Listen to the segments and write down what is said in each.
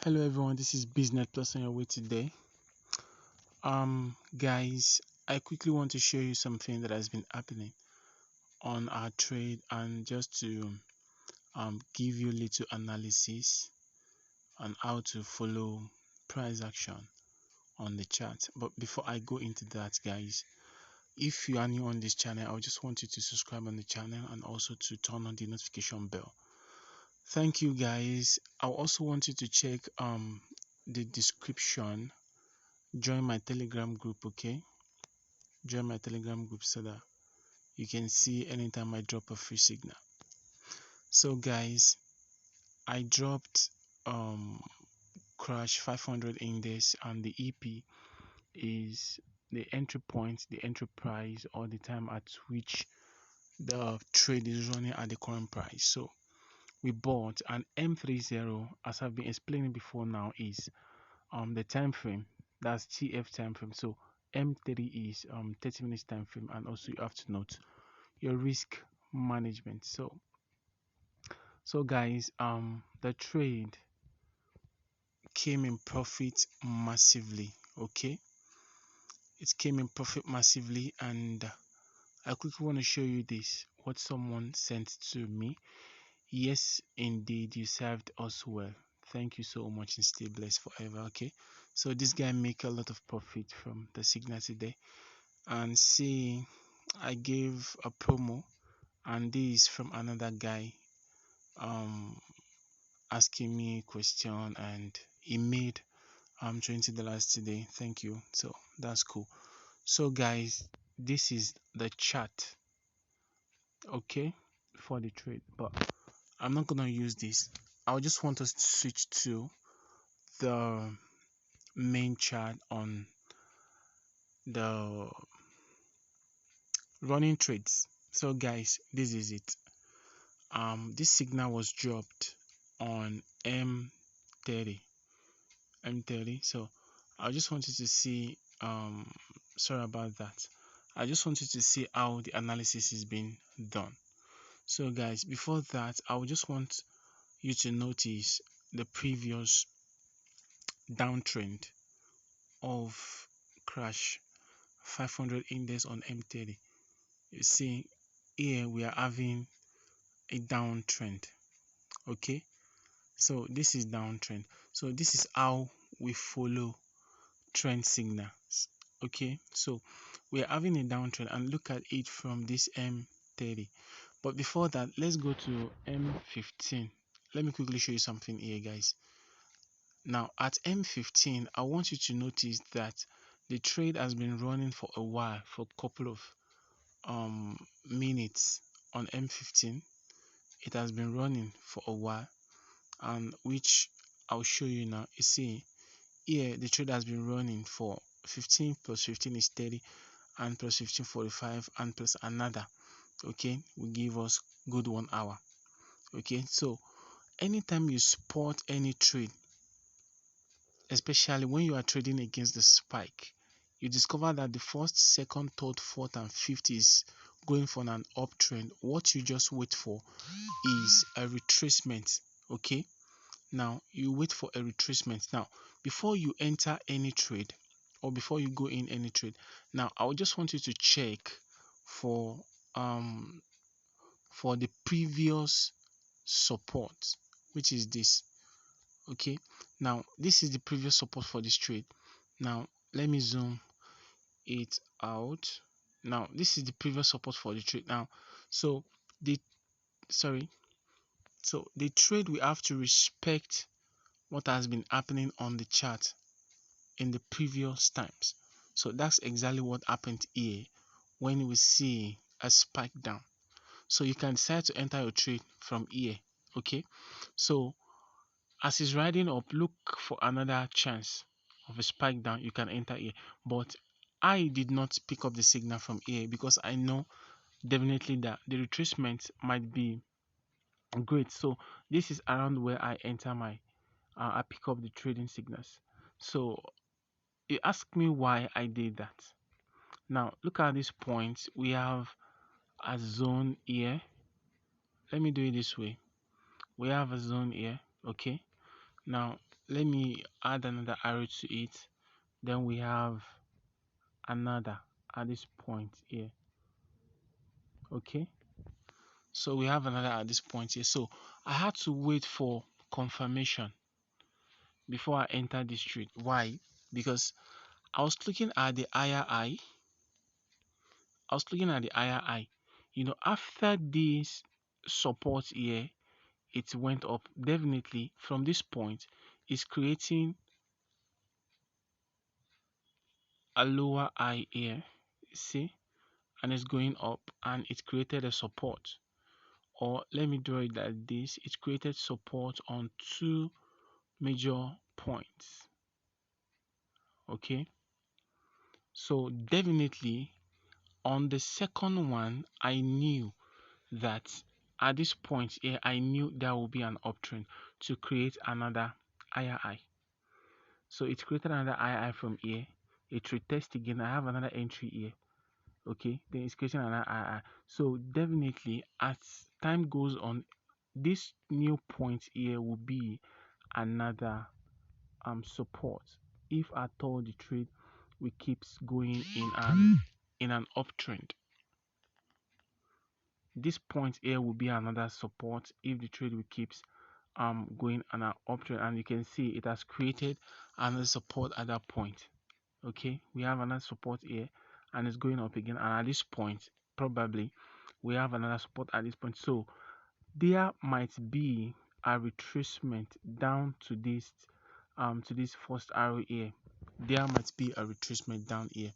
Hello everyone, this is Bisnetplus on your way today. Guys, I quickly want to show you something that has been happening on our trade and just to give you a little analysis on how to follow price action on the chart. But before I go into that, guys, if you are new on this channel, I just want you to subscribe on the channel and also to turn on the notification bell. Thank you, guys. I also want you to check the description. Join my Telegram group, okay? Join my Telegram group so that you can see anytime I drop a free signal. So guys, I dropped crash 500 index, and the EP is the entry point, the entry price, or the time at which the trade is running at the current price. So we bought an M30, as I've been explaining before now, is the time frame, that's TF time frame. So M30 is 30 minutes time frame, and also you have to note your risk management. So guys, the trade came in profit massively. Okay, it came in profit massively, and I quickly want to show you this, what someone sent to me. Yes, indeed, you served us well. Thank you so much and stay blessed forever. Okay, so this guy make a lot of profit from the signal today, and see, I gave a promo, and this from another guy um asking me a question, and he made $20 today. Thank you. So that's cool. So guys, this is the chart, okay, for the trade, but I'm not gonna use this. I just want us to switch to the main chart on the running trades. So guys, this is it. This signal was dropped on M30. So I just wanted to see, sorry about that, I just wanted to see how the analysis is being done. So guys, before that, I would just want you to notice the previous downtrend of crash 500 index on M30. You see here we are having a downtrend. Okay, so this is downtrend. So this is how we follow trend signals. Okay, so we are having a downtrend, and look at it from this M30. But before that, let's go to M15. Let me quickly show you something here, guys. Now at M15, I want you to notice that the trade has been running for a while, for a couple of minutes on M15. It has been running for a while, and which I'll show you now. You see here the trade has been running for 15 plus 15 is 30, and plus 15 45, and plus another, okay, will give us good 1 hour. Okay, so anytime you spot any trade, especially when you are trading against the spike, you discover that the first, second, third, fourth, and fifth is going for an uptrend. What you just wait for is a retracement. Okay, now you wait for a retracement. Now before you enter any trade, or before you go in any trade, now I would just want you to check for the previous support, which is this. Okay, now this is the previous support for this trade. Now let me zoom it out. Now this is the previous support for the trade. Now so the trade, we have to respect what has been happening on the chart in the previous times. So that's exactly what happened here when we see a spike down. So you can decide to enter your trade from here. Okay, so as it's riding up, look for another chance of a spike down. You can enter here, but I did not pick up the signal from here because I know definitely that the retracement might be great. So this is around where I enter my I pick up the trading signals. So you ask me why I did that. Now look at this point. We have a zone here. Let me do it this way. We have a zone here. Okay, now let me add another arrow to it. Then we have another at this point here. Okay, so we have another at this point here. So I had to wait for confirmation before I enter this trade. Why? Because I was looking at the higher eye. I was looking at the higher eye. After this support here, it went up. Definitely from this point, it's creating a lower high here. See, and it's going up, and it created a support. Or let me draw it like this. It created support on two major points. Okay, so definitely on the second one, I knew that at this point here, I knew there will be an uptrend to create another higher high. So it created another high from here. It retest again. I have another entry here. Okay, then it's creating another high. So definitely as time goes on, this new point here will be another support if at all the trade we keeps going in an uptrend. This point here will be another support if the trade will keeps going on an uptrend, and you can see it has created another support at that point. Okay, we have another support here and it's going up again, and at this point probably we have another support at this point. So there might be a retracement down to this first arrow here. There might be a retracement down here.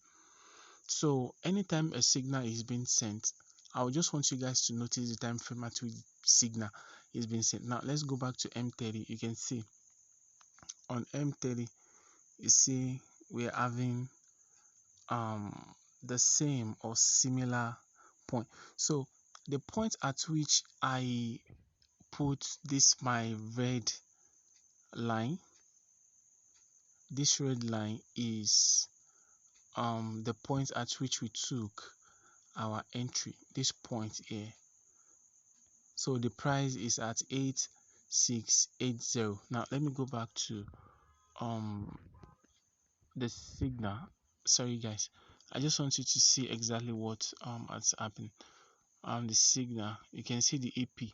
So anytime a signal is being sent, I would just want you guys to notice the time frame at which signal is being sent. Now let's go back to M30. You can see on M30, you see we're having the same or similar point. So the point at which I put this my red line, this red line is the point at which we took our entry, this point here. So the price is at 8680. Now let me go back to the signal. Sorry guys, I just want you to see exactly what has happened. The signal, you can see the AP,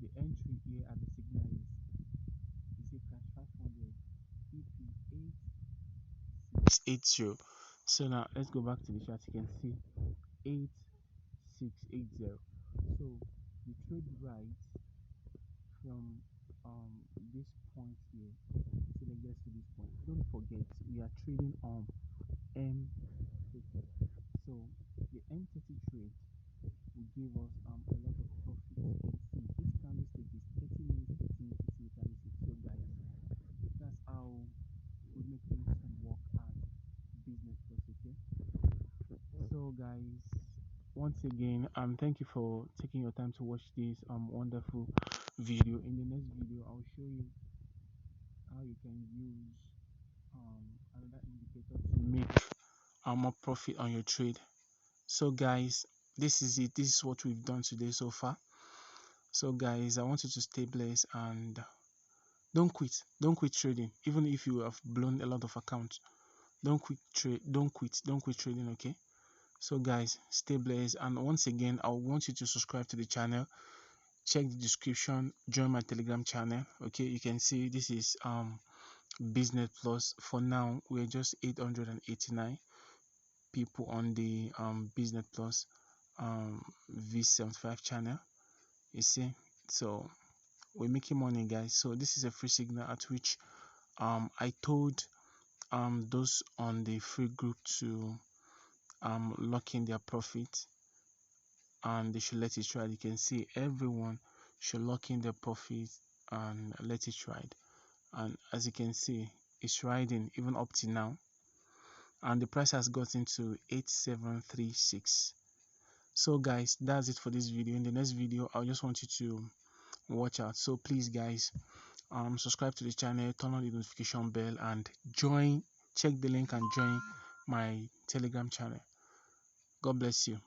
the entry here at the signal is cash 500 EP 8680. So now let's go back to the chart. You can see 8680. So the trade right from this point here till it gets to this point. Don't forget we are trading on M30. So the M30 trade will give us a lot of profit. You can see this candlestick is 30 minutes, 30 minutes, 30 minutes candlestick. So guys, that's how we make things work at Bisnetplus. Okay. So guys, once again, thank you for taking your time to watch this wonderful video. In the next video, I'll show you how you can use another indicator to make more profit on your trade. So guys, this is it. This is what we've done today so far. So guys, I want you to stay blessed and don't quit trading. Even if you have blown a lot of accounts, don't quit trading. Okay. So guys, stay blessed, and once again I want you to subscribe to the channel, check the description, join my Telegram channel. Okay, you can see this is Bisnetplus. For now we're just 889 people on the Bisnetplus V75 channel. You see, so we're making money guys. So this is a free signal at which I told those on the free group to lock in their profit, and they should let it ride. You can see everyone should lock in their profit and let it ride, and as you can see it's riding even up to now, and the price has gotten to 8736. So guys, that's it for this video. In the next video I just want you to watch out. So please guys, subscribe to the channel, turn on the notification bell, and check the link and join my Telegram channel. God bless you.